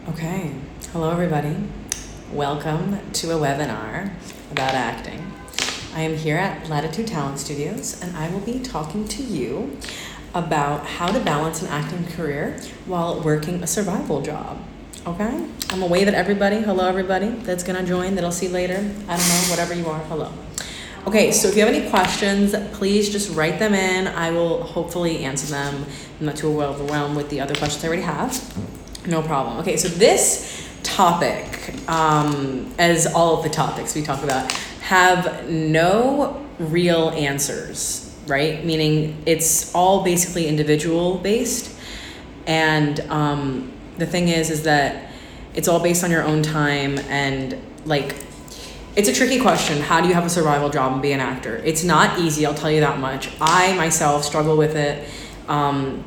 Okay, hello everybody. Welcome to a webinar about acting. I am here at Latitude Talent Studios and I will be talking to you about how to balance an acting career while working a survival job. Okay? I'm gonna wave at everybody. Hello everybody that's gonna join, that I'll see later. I don't know, whatever you are, hello. Okay, so if you have any questions, please just write them in. I will hopefully answer them. I'm not too overwhelmed with the other questions I already have. No problem. Okay, so this topic, as all of the topics we talk about, have no real answers, right? Meaning it's all basically individual based. And the thing is that it's all based on your own time, and like, it's a tricky question. How do you have a survival job and be an actor? It's not easy, I'll tell you that much. I myself struggle with it,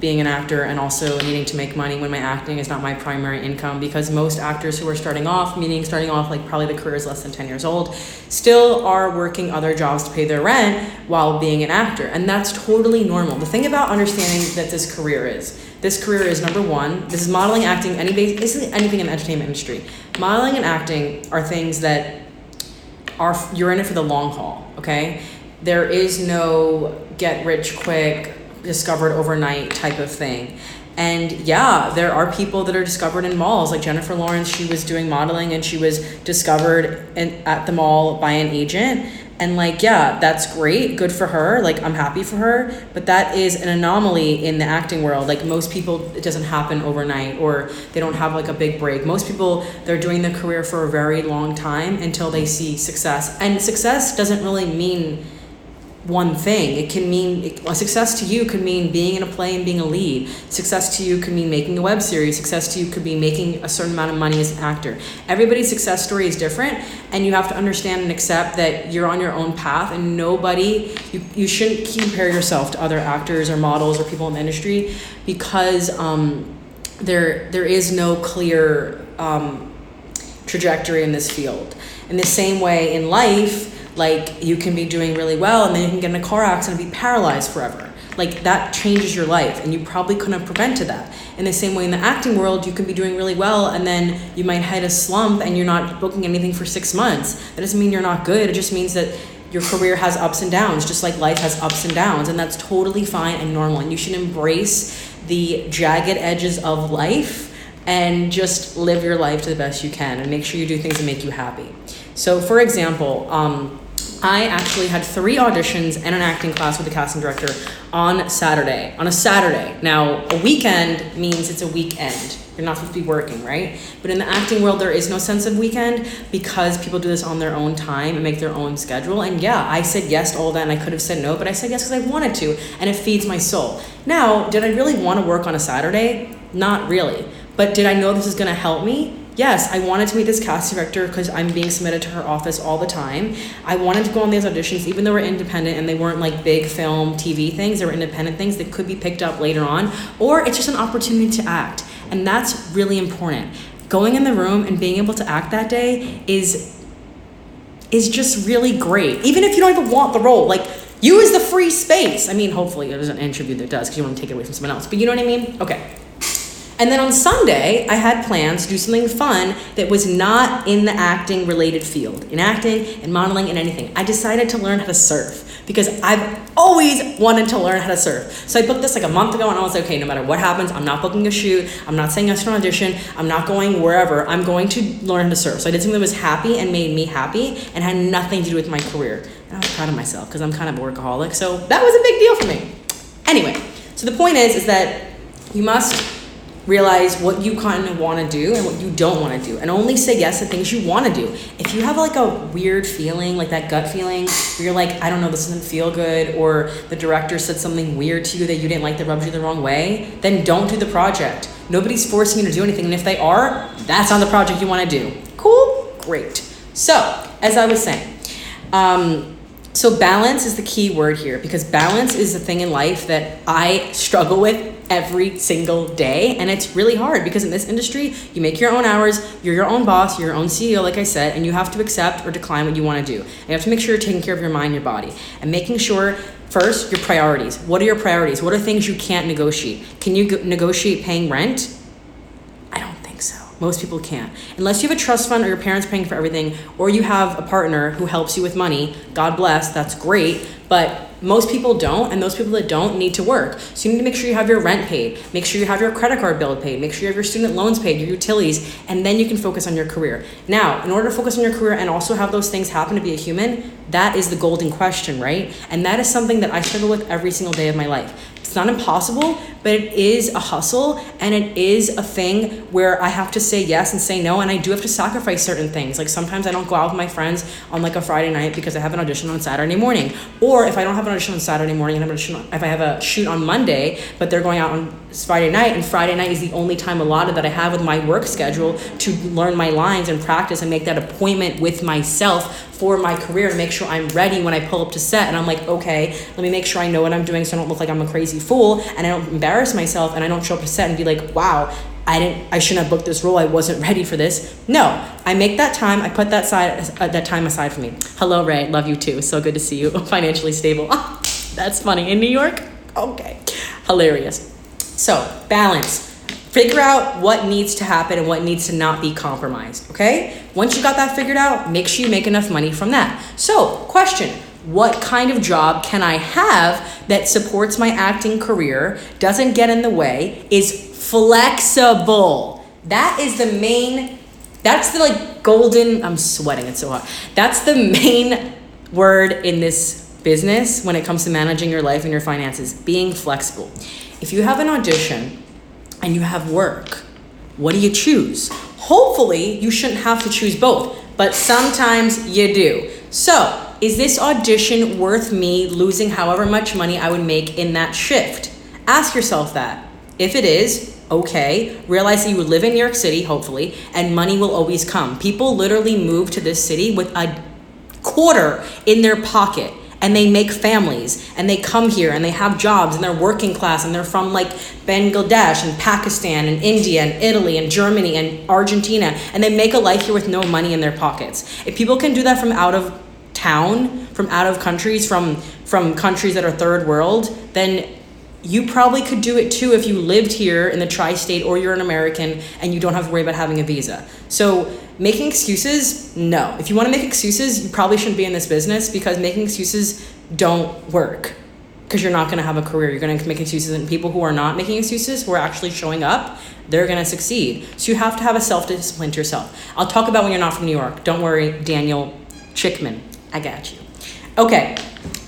being an actor and also needing to make money when my acting is not my primary income, because most actors who are starting off like probably the career is less than 10 years old, still are working other jobs to pay their rent while being an actor. And that's totally normal. The thing about understanding that this career is number one, this is modeling, acting, basically anything in the entertainment industry. Modeling and acting are things that you're in it for the long haul, okay? There is no get rich quick, discovered overnight type of thing. And yeah, there are people that are discovered in malls, like Jennifer Lawrence. She was doing modeling and she was discovered at the mall by an agent. And like, yeah, that's great, good for her, like I'm happy for her, but that is an anomaly in the acting world. Like most people, it doesn't happen overnight, or they don't have like a big break. Most people, they're doing their career for a very long time until they see success. And success doesn't really mean one thing. It can mean, a success to you could mean being in a play and being a lead. Success to you could mean making a web series. Success to you could be making a certain amount of money as an actor. Everybody's success story is different, and you have to understand and accept that you're on your own path, and you shouldn't compare yourself to other actors or models or people in the industry, because there is no clear trajectory in this field. In the same way in life, like you can be doing really well and then you can get in a car accident and be paralyzed forever. Like that changes your life, and you probably couldn't have prevented that. In the same way in the acting world, you can be doing really well and then you might hit a slump and you're not booking anything for 6 months. That doesn't mean you're not good. It just means that your career has ups and downs, just like life has ups and downs, and that's totally fine and normal. And you should embrace the jagged edges of life and just live your life to the best you can, and make sure you do things that make you happy. So for example, I actually had 3 auditions and an acting class with the casting director on a Saturday. Now, a weekend means it's a weekend. You're not supposed to be working, right? But in the acting world, there is no sense of weekend, because people do this on their own time and make their own schedule. And yeah, I said yes to all that, and I could have said no, but I said yes because I wanted to, and it feeds my soul. Now, did I really want to work on a Saturday? Not really. But did I know this is gonna help me? Yes, I wanted to meet this casting director because I'm being submitted to her office all the time. I wanted to go on these auditions, even though we're independent and they weren't like big film, TV things. They were independent things that could be picked up later on, or it's just an opportunity to act. And that's really important. Going in the room and being able to act that day is just really great. Even if you don't even want the role, like you is the free space. I mean, hopefully there's an interview that does, because you want to take it away from someone else, but you know what I mean? Okay. And then on Sunday, I had plans to do something fun that was not in the acting related field, in acting and modeling and anything. I decided to learn how to surf, because I've always wanted to learn how to surf. So I booked this like a month ago, and I was like, okay, no matter what happens, I'm not booking a shoot, I'm not saying yes to an audition, I'm not going wherever, I'm going to learn how to surf. So I did something that was happy and made me happy and had nothing to do with my career. And I was proud of myself, because I'm kind of a workaholic, so that was a big deal for me. Anyway, so the point is that you must realize what you kind of want to do and what you don't want to do, and only say yes to things you want to do. If you have like a weird feeling, like that gut feeling where you're like, I don't know, this doesn't feel good, or the director said something weird to you that you didn't like that rubbed you the wrong way, then don't do the project. Nobody's forcing you to do anything, and if they are, that's not the project you want to do. Cool? Great. So, as I was saying, so balance is the key word here, because balance is the thing in life that I struggle with every single day, and it's really hard, because in this industry you make your own hours, you're your own boss, you're your own CEO, like I said, and you have to accept or decline what you want to do. And you have to make sure you're taking care of your mind, your body, and making sure first your priorities. What are your priorities? What are things you can't negotiate? Can you negotiate paying rent? I don't think so. Most people can't. Unless you have a trust fund or your parents paying for everything, or you have a partner who helps you with money, God bless, that's great. But most people don't, and those people that don't need to work. So you need to make sure you have your rent paid, make sure you have your credit card bill paid, make sure you have your student loans paid, your utilities, and then you can focus on your career. Now, in order to focus on your career and also have those things happen to be a human, that is the golden question, right? And that is something that I struggle with every single day of my life. It's not impossible, but it is a hustle, and it is a thing where I have to say yes and say no, and I do have to sacrifice certain things. Like sometimes I don't go out with my friends on like a Friday night because I have an audition on Saturday morning. Or if I don't have an audition on Saturday morning and if I have a shoot on Monday, but they're going out on Friday night, and Friday night is the only time allotted that I have with my work schedule to learn my lines and practice and make that appointment with myself for my career to make sure I'm ready when I pull up to set. And I'm like, okay, let me make sure I know what I'm doing so I don't look like I'm a crazy fool and I don't embarrass myself and I don't show up to set and be like, wow, I shouldn't have booked this role. I wasn't ready for this. No, I make that time. I put that time aside for me. Hello, Ray. Love you too. So good to see you. Financially stable. Oh, that's funny. In New York? Okay. Hilarious. So balance. Figure out what needs to happen and what needs to not be compromised, okay? Once you got that figured out, make sure you make enough money from that. So, question, what kind of job can I have that supports my acting career, doesn't get in the way, is flexible? That is the main, that's the like golden, I'm sweating, it's so hot. That's the main word in this business when it comes to managing your life and your finances, being flexible. If you have an audition, and you have work, what do you choose? Hopefully, you shouldn't have to choose both, but sometimes you do. So, is this audition worth me losing however much money I would make in that shift? Ask yourself that. If it is, okay, realize that you live in New York City, hopefully, and money will always come. People literally move to this city with a quarter in their pocket. And they make families, and they come here, and they have jobs, and they're working class, and they're from like Bangladesh, and Pakistan, and India, and Italy, and Germany, and Argentina, and they make a life here with no money in their pockets. If people can do that from out of town, from out of countries, from countries that are third world, then you probably could do it too if you lived here in the tri-state or you're an American and you don't have to worry about having a visa. So making excuses, no. If you want to make excuses, you probably shouldn't be in this business because making excuses don't work because you're not going to have a career. You're going to make excuses, and people who are not making excuses, who are actually showing up, they're going to succeed. So you have to have a self-discipline to yourself. I'll talk about when you're not from New York. Don't worry, Daniel Chickman. I got you. Okay,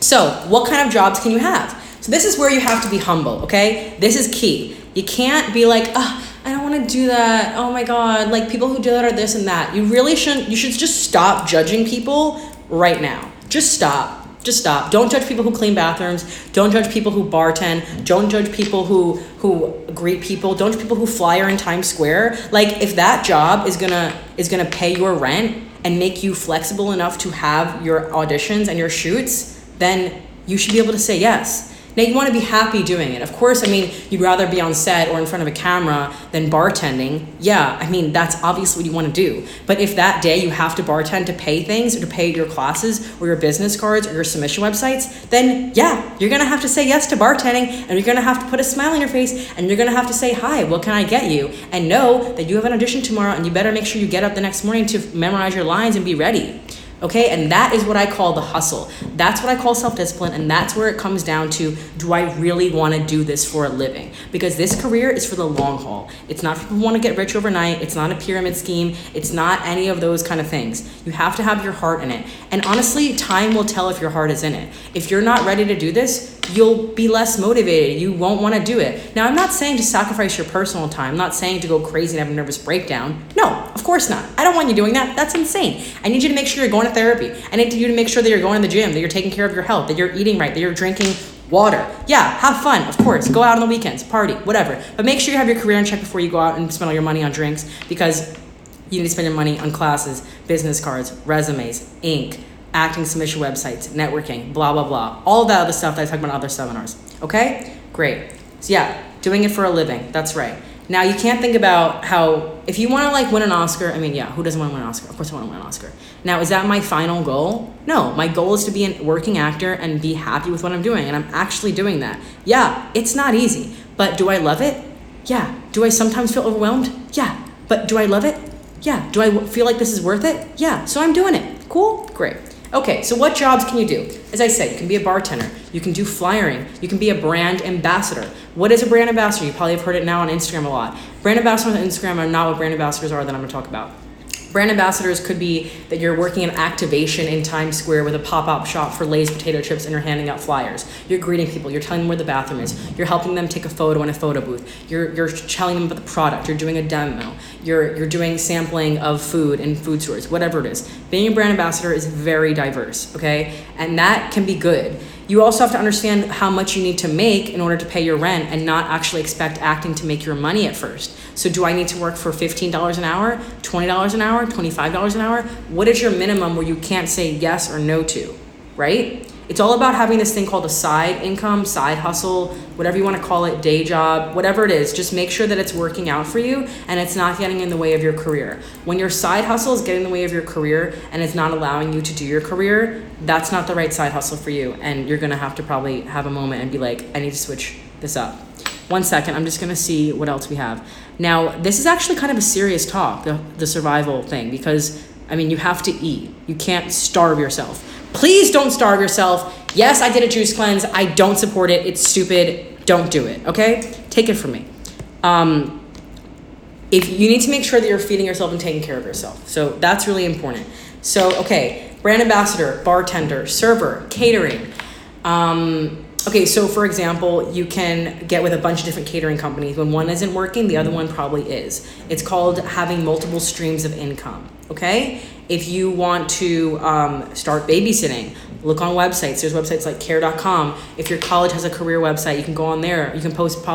so what kind of jobs can you have? So this is where you have to be humble, okay? This is key. You can't be like, oh, I don't want to do that. Oh my God, like people who do that are this and that. You really shouldn't, you should just stop judging people right now. Just stop. Just stop. Don't judge people who clean bathrooms. Don't judge people who bartend. Don't judge people who greet people. Don't judge people who flyer in Times Square. Like if that job is gonna pay your rent and make you flexible enough to have your auditions and your shoots, then you should be able to say yes. Now, you want to be happy doing it. Of course, I mean, you'd rather be on set or in front of a camera than bartending. Yeah, I mean, that's obviously what you want to do. But if that day you have to bartend to pay things or to pay your classes or your business cards or your submission websites, then yeah, you're going to have to say yes to bartending, and you're going to have to put a smile on your face, and you're going to have to say, hi, what can I get you? And know that you have an audition tomorrow, and you better make sure you get up the next morning to memorize your lines and be ready. Okay, and that is what I call the hustle. That's what I call self-discipline, and that's where it comes down to, do I really want to do this for a living? Because this career is for the long haul. It's not for people who want to get rich overnight. It's not a pyramid scheme. It's not any of those kind of things. You have to have your heart in it. And honestly, time will tell if your heart is in it. If you're not ready to do this, you'll be less motivated. You won't want to do it. Now, I'm not saying to sacrifice your personal time. I'm not saying to go crazy and have a nervous breakdown. No, of course not. I don't want you doing that. That's insane. I need you to make sure you're going to therapy. I need you to make sure that you're going to the gym, that you're taking care of your health, that you're eating right, that you're drinking water. Yeah, have fun, of course. Go out on the weekends, party, whatever. But make sure you have your career in check before you go out and spend all your money on drinks, because you need to spend your money on classes, business cards, resumes, ink, acting submission websites, networking, blah, blah, blah. All that other stuff that I talk about in other seminars. Okay? Great. So yeah, doing it for a living. That's right. Now, you can't think about how, if you want to like win an Oscar, I mean, yeah, who doesn't want to win an Oscar? Of course I want to win an Oscar. Now, is that my final goal? No, my goal is to be a working actor and be happy with what I'm doing, and I'm actually doing that. Yeah, it's not easy, but do I love it? Yeah. Do I sometimes feel overwhelmed? Yeah. But do I love it? Yeah. Do I feel like this is worth it? Yeah. So I'm doing it. Cool? Great. Okay, so what jobs can you do? As I said, you can be a bartender. You can do flyering. You can be a brand ambassador. What is a brand ambassador? You probably have heard it now on Instagram a lot. Brand ambassadors on Instagram are not what brand ambassadors are that I'm going to talk about. Brand ambassadors could be that you're working an activation in Times Square with a pop-up shop for Lay's potato chips and you're handing out flyers. You're greeting people. You're telling them where the bathroom is. You're helping them take a photo in a photo booth. You're telling them about the product. You're doing a demo. You're doing sampling of food in food stores, whatever it is. Being a brand ambassador is very diverse, okay? And that can be good. You also have to understand how much you need to make in order to pay your rent and not actually expect acting to make your money at first. So do I need to work for $15 an hour, $20 an hour, $25 an hour? What is your minimum where you can't say yes or no to, right? It's all about having this thing called a side income, side hustle, whatever you want to call it, day job, whatever it is. Just make sure that it's working out for you and it's not getting in the way of your career. When your side hustle is getting in the way of your career and it's not allowing you to do your career, that's not the right side hustle for you. And you're going to have to probably have a moment and be like, I need to switch this up. 1 second, I'm just going to see what else we have. Now, this is actually kind of a serious talk, the survival thing, because, I mean, you have to eat. You can't starve yourself. Please don't starve yourself. Yes, I did a juice cleanse. I don't support it. It's stupid. Don't do it, okay? Take it from me. If you need to make sure that you're feeding yourself and taking care of yourself. So that's really important. So, okay, brand ambassador, bartender, server, catering. Okay, so for example, you can get with a bunch of different catering companies. When one isn't working, the other one probably is. It's called having multiple streams of income, okay? If you want to start babysitting, look on websites. There's websites like care.com. If your college has a career website, you can go on there. You can post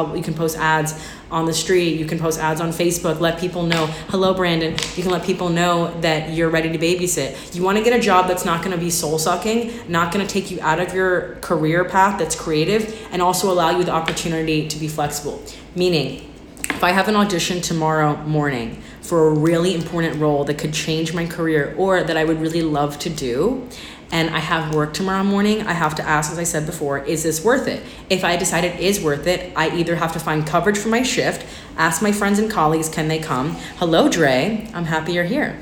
ads on the street. You can post ads on Facebook. Let people know, hello, Brandon. You can let people know that you're ready to babysit. You want to get a job that's not going to be soul-sucking, not going to take you out of your career path that's creative, and also allow you the opportunity to be flexible. Meaning, if I have an audition tomorrow morning for a really important role that could change my career or that I would really love to do, and I have work tomorrow morning, I have to ask, as I said before, is this worth it? If I decide it is worth it, I either have to find coverage for my shift, ask my friends and colleagues, can they come? Hello, Dre, I'm happy you're here.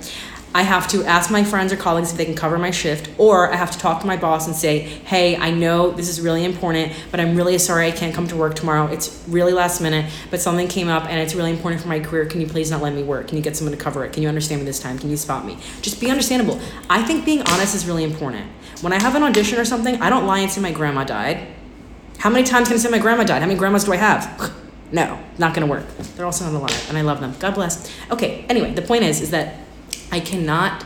I have to ask my friends or colleagues if they can cover my shift, or I have to talk to my boss and say, hey, I know this is really important, but I'm really sorry I can't come to work tomorrow. It's really last minute, but something came up and it's really important for my career. Can you please not let me work? Can you get someone to cover it? Can you understand me this time? Can you spot me? Just be understandable. I think being honest is really important. When I have an audition or something, I don't lie and say my grandma died. How many times can I say my grandma died? How many grandmas do I have? No, not gonna work. They're also not alive and I love them. God bless. Okay, anyway, the point is that I cannot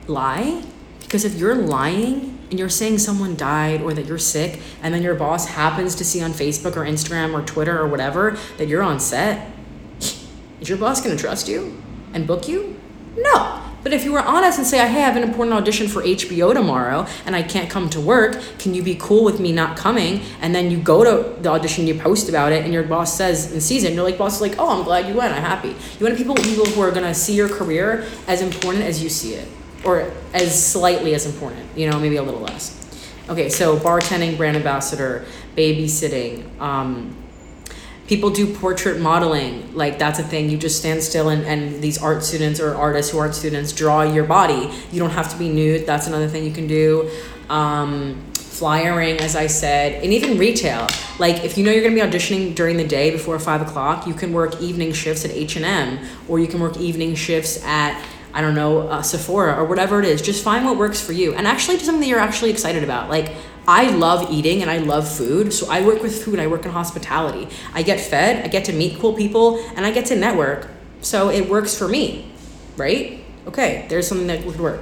lie, because if you're lying and you're saying someone died or that you're sick and then your boss happens to see on Facebook or Instagram or Twitter or whatever that you're on set, is your boss going to trust you and book you? No. But if you were honest and say, hey, I have an important audition for HBO tomorrow and I can't come to work, can you be cool with me not coming? And then you go to the audition, you post about it, and your boss says and sees it, and your boss is like, oh, I'm glad you went, I'm happy. You want people who are going to see your career as important as you see it, or as slightly as important, maybe a little less. Okay, so bartending, brand ambassador, babysitting, people do portrait modeling, like that's a thing. You just stand still and these art students or artists who aren't students draw your body. You don't have to be nude. That's another thing you can do. Flyering, as I said, and even retail. Like if you know you're gonna be auditioning during the day before 5 o'clock, you can work evening shifts at H&M, or you can work evening shifts at, I don't know, Sephora or whatever it is. Just find what works for you and actually do something that you're actually excited about. Like I love eating and I love food, so I work with food. I work in hospitality. I get fed, I get to meet cool people, and I get to network. So it works for me, right? Okay, there's something that would work.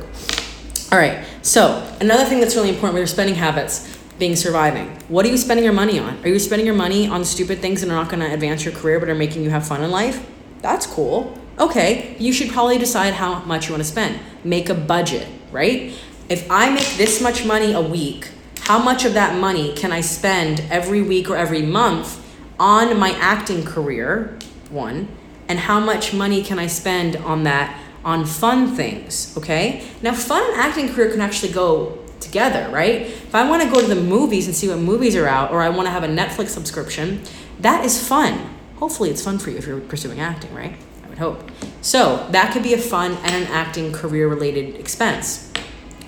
All right, so another thing that's really important with your spending habits, being surviving. What are you spending your money on? Are you spending your money on stupid things that are not gonna advance your career but are making you have fun in life? That's cool. Okay, you should probably decide how much you wanna spend. Make a budget, right? If I make this much money a week, how much of that money can I spend every week or every month on my acting career, one, and how much money can I spend on that on fun things, okay? Now, fun and acting career can actually go together, right? If I want to go to the movies and see what movies are out, or I want to have a Netflix subscription, that is fun. Hopefully it's fun for you if you're pursuing acting, right? I would hope. So that could be a fun and an acting career related expense,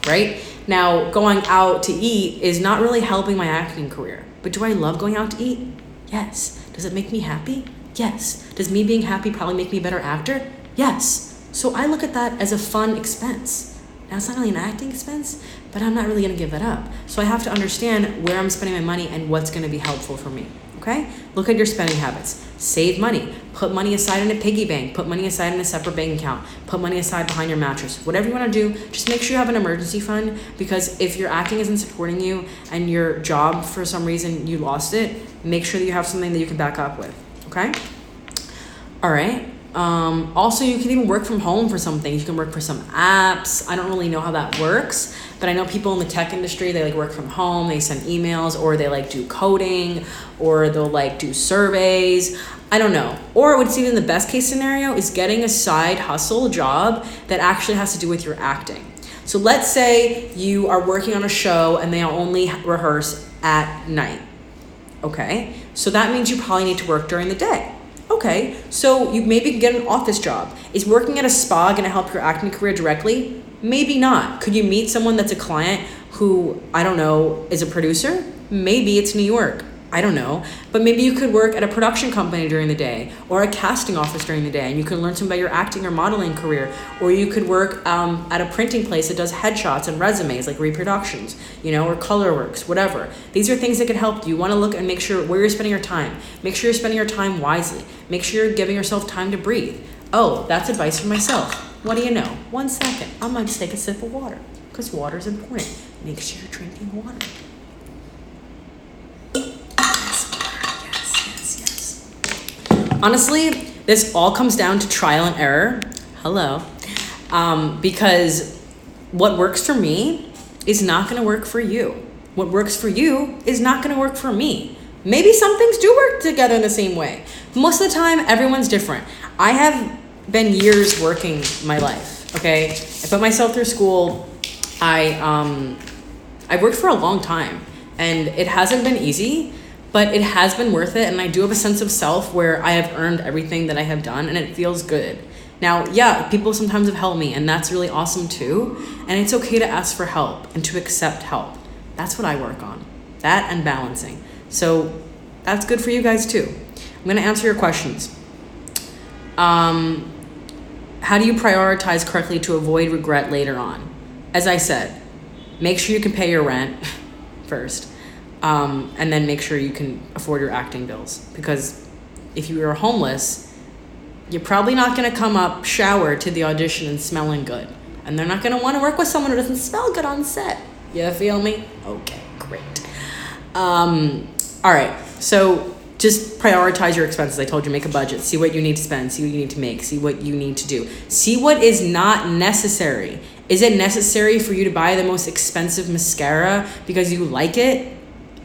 right? Now, going out to eat is not really helping my acting career, but do I love going out to eat? Yes. Does it make me happy? Yes. Does me being happy probably make me a better actor? Yes. So I look at that as a fun expense. Now, it's not really an acting expense, but I'm not really going to give that up. So I have to understand where I'm spending my money and what's going to be helpful for me. Okay? Look at your spending habits. Save money. Put money aside in a piggy bank. Put money aside in a separate bank account. Put money aside behind your mattress. Whatever you want to do, just make sure you have an emergency fund, because if your acting isn't supporting you and your job, for some reason, you lost it, make sure that you have something that you can back up with. Okay? All right. Also, you can even work from home for some things. You can work for some apps. I don't really know how that works, but I know people in the tech industry, they like work from home, they send emails, or they like do coding, or they'll like do surveys. I don't know. Or what's even the best case scenario is getting a side hustle job that actually has to do with your acting. So let's say you are working on a show and they only rehearse at night. Okay, so that means you probably need to work during the day. Okay, so you maybe can get an office job. Is working at a spa going to help your acting career directly? Maybe not. Could you meet someone that's a client who, I don't know, is a producer? Maybe it's New York. I don't know. But maybe you could work at a production company during the day, or a casting office during the day, and you can learn some about your acting or modeling career. Or you could work at a printing place that does headshots and resumes, like reproductions, or ColorWorks, whatever. These are things that can help you. You want to look and make sure where you're spending your time. Make sure you're spending your time wisely. Make sure you're giving yourself time to breathe. Oh, that's advice for myself. What do you know? 1 second. I'm going to take a sip of water, because water is important. Make sure you're drinking water. Honestly, this all comes down to trial and error. Hello. Because what works for me is not going to work for you. What works for you is not going to work for me. Maybe some things do work together in the same way. Most of the time, everyone's different. I have been years working my life, okay? I put myself through school. I worked for a long time, and it hasn't been easy, but it has been worth it, and I do have a sense of self where I have earned everything that I have done, and it feels good. Now, yeah, people sometimes have helped me, and that's really awesome too, and it's okay to ask for help and to accept help. That's what I work on, that and balancing. So that's good for you guys too. I'm gonna answer your questions. How do you prioritize correctly to avoid regret later on? As I said, make sure you can pay your rent first. And then make sure you can afford your acting bills, because if you are homeless, you're probably not going to come up showered to the audition and smelling good, and they're not going to want to work with someone who doesn't smell good on set. You feel me? Okay, great. All right, so just prioritize your expenses. I told you, make a budget, see what you need to spend, see what you need to make, see what you need to do, see what is not necessary. Is it necessary for you to buy the most expensive mascara because you like it?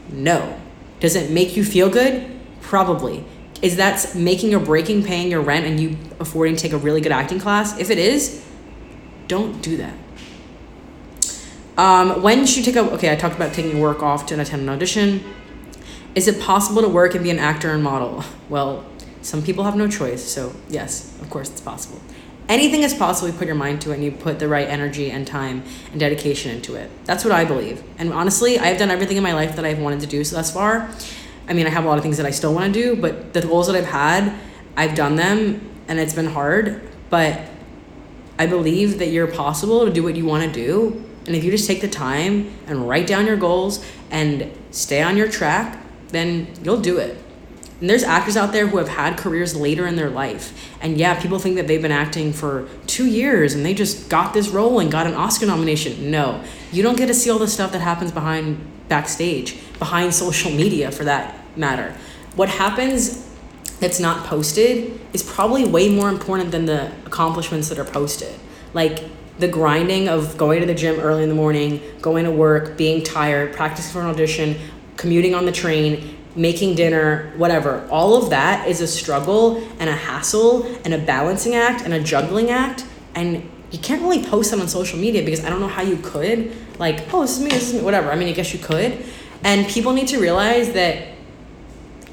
No. Does it make you feel good? Probably. Is that making or breaking paying your rent and you affording to take a really good acting class? If it is, don't do that. When should you okay, I talked about taking work off to attend an audition. Is it possible to work and be an actor and model? Well, some people have no choice, so yes, of course it's possible. Anything is possible. You put your mind to it and you put the right energy and time and dedication into it. That's what I believe. And honestly, I've done everything in my life that I've wanted to do thus far. I mean, I have a lot of things that I still want to do, but the goals that I've had, I've done them, and it's been hard. But I believe that you're possible to do what you want to do. And if you just take the time and write down your goals and stay on your track, then you'll do it. And there's actors out there who have had careers later in their life. And yeah, people think that they've been acting for 2 years and they just got this role and got an Oscar nomination. No, you don't get to see all the stuff that happens backstage, behind social media for that matter. What happens that's not posted is probably way more important than the accomplishments that are posted. Like the grinding of going to the gym early in the morning, going to work, being tired, practicing for an audition, commuting on the train, making dinner, whatever. All of that is a struggle and a hassle and a balancing act and a juggling act. And you can't really post them on social media because I don't know how you could. Like, oh, this is me, whatever. I mean, I guess you could. And people need to realize that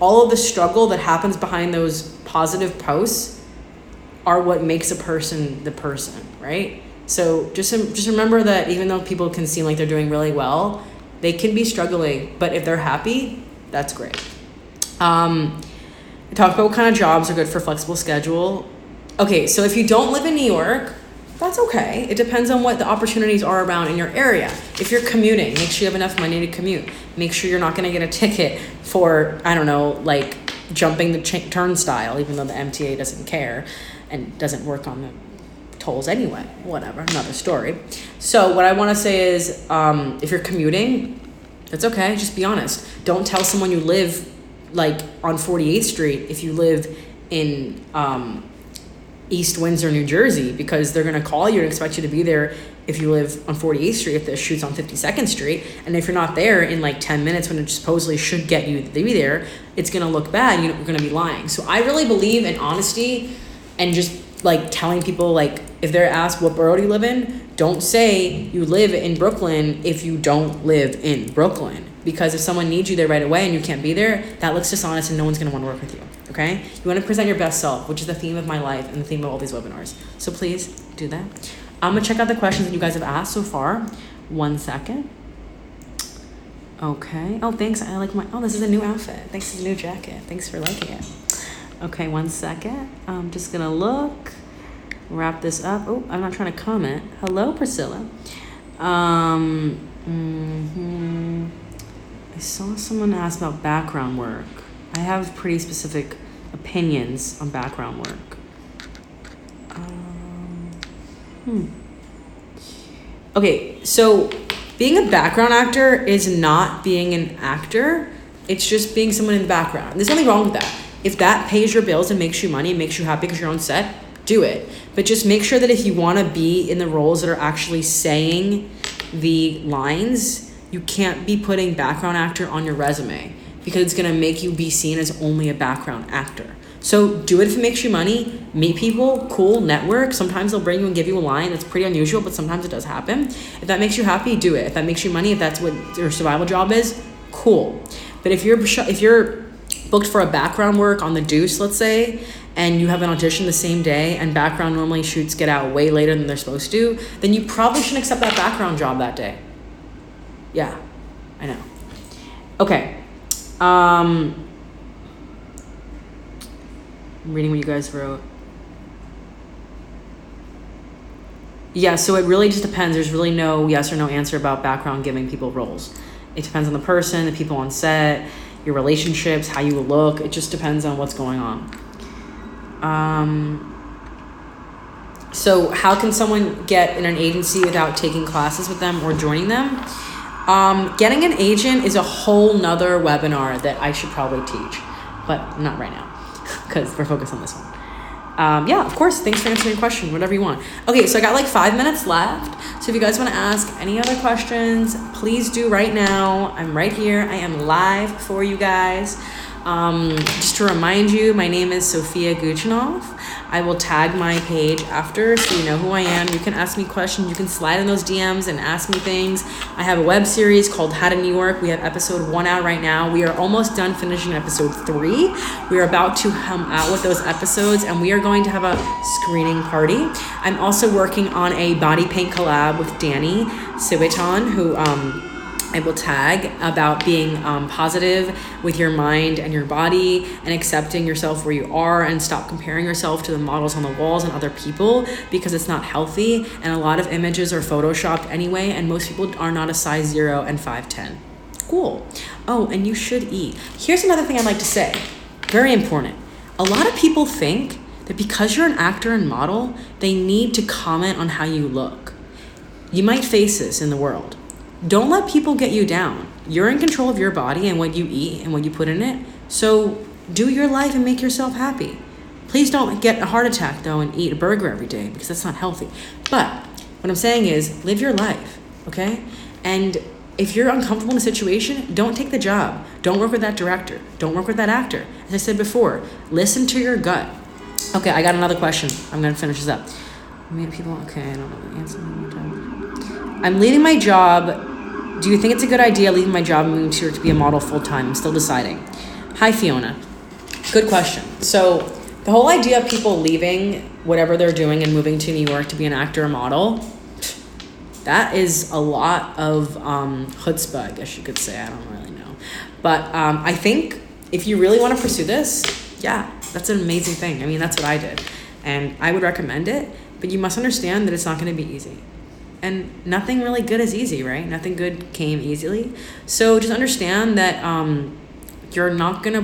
all of the struggle that happens behind those positive posts are what makes a person the person, right? So just remember that even though people can seem like they're doing really well, they can be struggling, but if they're happy, that's great. I talked about what kind of jobs are good for flexible schedule. Okay, so if you don't live in New York, that's okay. It depends on what the opportunities are around in your area. If you're commuting, make sure you have enough money to commute. Make sure you're not going to get a ticket for, I don't know, like jumping the turnstile, even though the MTA doesn't care and doesn't work on the tolls anyway. Whatever, another story. So what I want to say is, if you're commuting, that's okay. Just be honest. Don't tell someone you live like on 48th Street if you live in East Windsor, New Jersey, because they're going to call you and expect you to be there if you live on 48th Street, if the shoot's on 52nd Street. And if you're not there in like 10 minutes when it supposedly should get you to be there, it's going to look bad. You're going to be lying. So I really believe in honesty and just like telling people, like, if they're asked what borough do you live in, don't say you live in Brooklyn if you don't live in Brooklyn. Because if someone needs you there right away and you can't be there, that looks dishonest and no one's going to want to work with you, okay? You want to present your best self, which is the theme of my life and the theme of all these webinars. So please do that. I'm going to check out the questions that you guys have asked so far. 1 second. Okay. Oh, thanks. I like my, oh, this is a new outfit. Thanks for the new jacket. Thanks for liking it. Okay, 1 second. I'm just going to look, wrap this up. Oh, I'm not trying to comment. Hello, Priscilla. I saw someone ask about background work. I have pretty specific opinions on background work. Okay, so being a background actor is not being an actor. It's just being someone in the background. There's nothing wrong with that. If that pays your bills and makes you money and makes you happy because you're on set, do it. But just make sure that if you want to be in the roles that are actually saying the lines, you can't be putting background actor on your resume because it's going to make you be seen as only a background actor. So do it if it makes you money. Meet people, cool, network. Sometimes they'll bring you and give you a line. That's pretty unusual, but sometimes it does happen. If that makes you happy, do it. If that makes you money, if that's what your survival job is, cool. But if you're booked for a background work on the Deuce, let's say, and you have an audition the same day and background normally shoots get out way later than they're supposed to, then you probably shouldn't accept that background job that day. Yeah, I know. Okay. I'm reading what you guys wrote. Yeah, so it really just depends. There's really no yes or no answer about background giving people roles. It depends on the person, the people on set, your relationships, how you look. It just depends on what's going on. So how can someone get in an agency without taking classes with them or joining them? Getting an agent is a whole nother webinar that I should probably teach, but not right now because we're focused on this one. Yeah, of course. Thanks for answering your question, whatever you want. Okay, so I got like 5 minutes left. So if you guys want to ask any other questions, please do right now. I'm right here. I am live for you guys. Just to remind you, my name is Sophia Gutchinov. I will tag my page after so you know who I am. You can ask me questions. You can slide in those DMs and ask me things. I have a web series called How to New York. We have episode 1 out right now. We are almost done finishing episode 3. We are about to come out with those episodes and we are going to have a screening party. I'm also working on a body paint collab with Danny Siwiton, who I will tag, about being positive with your mind and your body and accepting yourself where you are and stop comparing yourself to the models on the walls and other people because it's not healthy and a lot of images are photoshopped anyway and most people are not a size 0 and 5'10". Cool. Oh, and you should eat. Here's another thing I'd like to say. Very important. A lot of people think that because you're an actor and model, they need to comment on how you look. You might face this in the world. Don't let people get you down. You're in control of your body and what you eat and what you put in it. So do your life and make yourself happy. Please don't get a heart attack though and eat a burger every day because that's not healthy. But what I'm saying is live your life, okay? And if you're uncomfortable in a situation, don't take the job. Don't work with that director. Don't work with that actor. As I said before, listen to your gut. Okay, I got another question. I'm gonna finish this up. Okay, I don't know the answer. I'm leaving my job. Do you think it's a good idea leaving my job and moving to be a model full-time? I'm still deciding. Hi, Fiona. Good question. So the whole idea of people leaving whatever they're doing and moving to New York to be an actor or model, that is a lot of chutzpah, I guess you could say. I don't really know. But I think if you really want to pursue this, yeah, that's an amazing thing. I mean, that's what I did. And I would recommend it, but you must understand that it's not going to be easy. And nothing really good is easy, right? Nothing good came easily. So just understand that you're not going to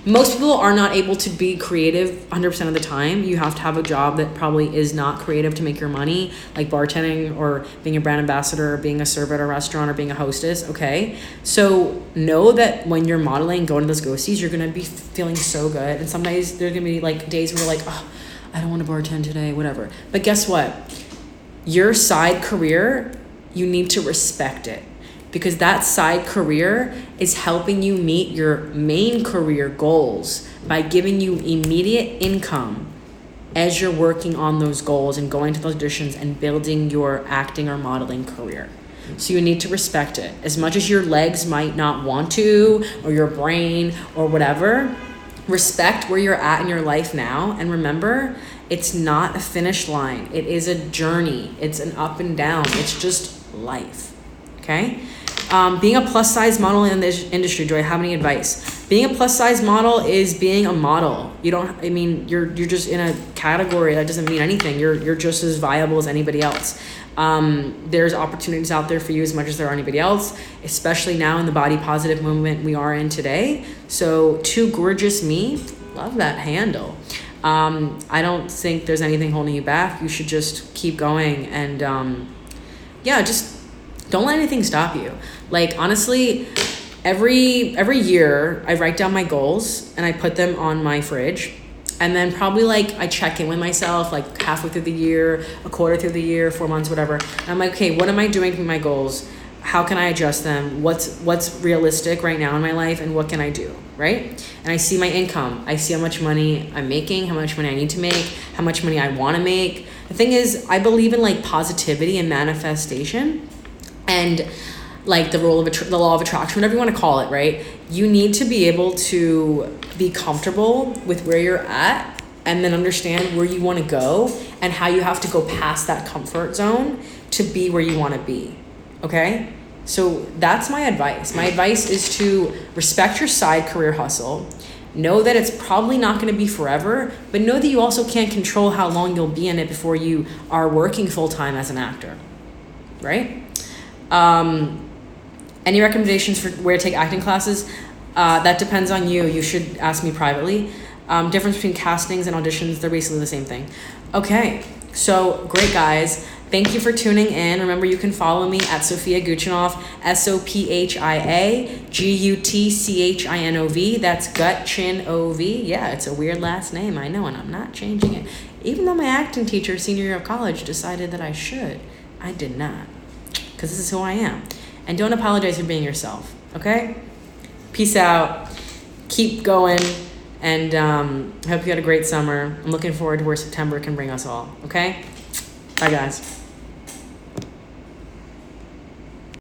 most people are not able to be creative 100% of the time. You have to have a job that probably is not creative to make your money, like bartending or being a brand ambassador or being a server at a restaurant or being a hostess, okay? So know that when you're modeling, going to those ghosties, you're going to be feeling so good. And some days there's going to be like days where you're like, oh, I don't want to bartend today, whatever. But guess what? Your side career, you need to respect it. Because that side career is helping you meet your main career goals by giving you immediate income as you're working on those goals and going to those auditions and building your acting or modeling career. So you need to respect it. As much as your legs might not want to, or your brain, or whatever, respect where you're at in your life now. And remember, it's not a finish line. It is a journey. It's an up and down. It's just life, okay? Being a plus size model in this industry, do I have any advice? Being a plus size model is being a model. You're just in a category that doesn't mean anything. You're just as viable as anybody else. There's opportunities out there for you as much as there are anybody else, especially now in the body positive movement we are in today. So Too Gorgeous Me, love that handle. I don't think there's anything holding you back. You should just keep going and just don't let anything stop you. Like, honestly, every year I write down my goals and I put them on my fridge. And then probably like I check in with myself like halfway through the year, a quarter through the year, 4 months, whatever. And I'm like, okay, what am I doing for my goals? How can I adjust them? What's realistic right now in my life, and what can I do, right? And I see my income. I see how much money I'm making, how much money I need to make, how much money I want to make. The thing is, I believe in like positivity and manifestation, and like the law of attraction, whatever you want to call it, right? You need to be able to be comfortable with where you're at, and then understand where you want to go and how you have to go past that comfort zone to be where you want to be. Okay? So that's my advice. My advice is to respect your side career hustle. Know that it's probably not going to be forever, but know that you also can't control how long you'll be in it before you are working full-time as an actor. Right? Any recommendations for where to take acting classes? That depends on you. You should ask me privately. Difference between castings and auditions, they're basically the same thing. Okay, so great, guys. Thank you for tuning in. Remember, you can follow me at Sophia Gutchinov, Sophia Gutchinov. That's Gutchinov. Yeah, it's a weird last name, I know, and I'm not changing it. Even though my acting teacher, senior year of college, decided that I should, I did not, because this is who I am. And don't apologize for being yourself, okay? Peace out. Keep going. And I hope you had a great summer. I'm looking forward to where September can bring us all, okay? Bye, guys.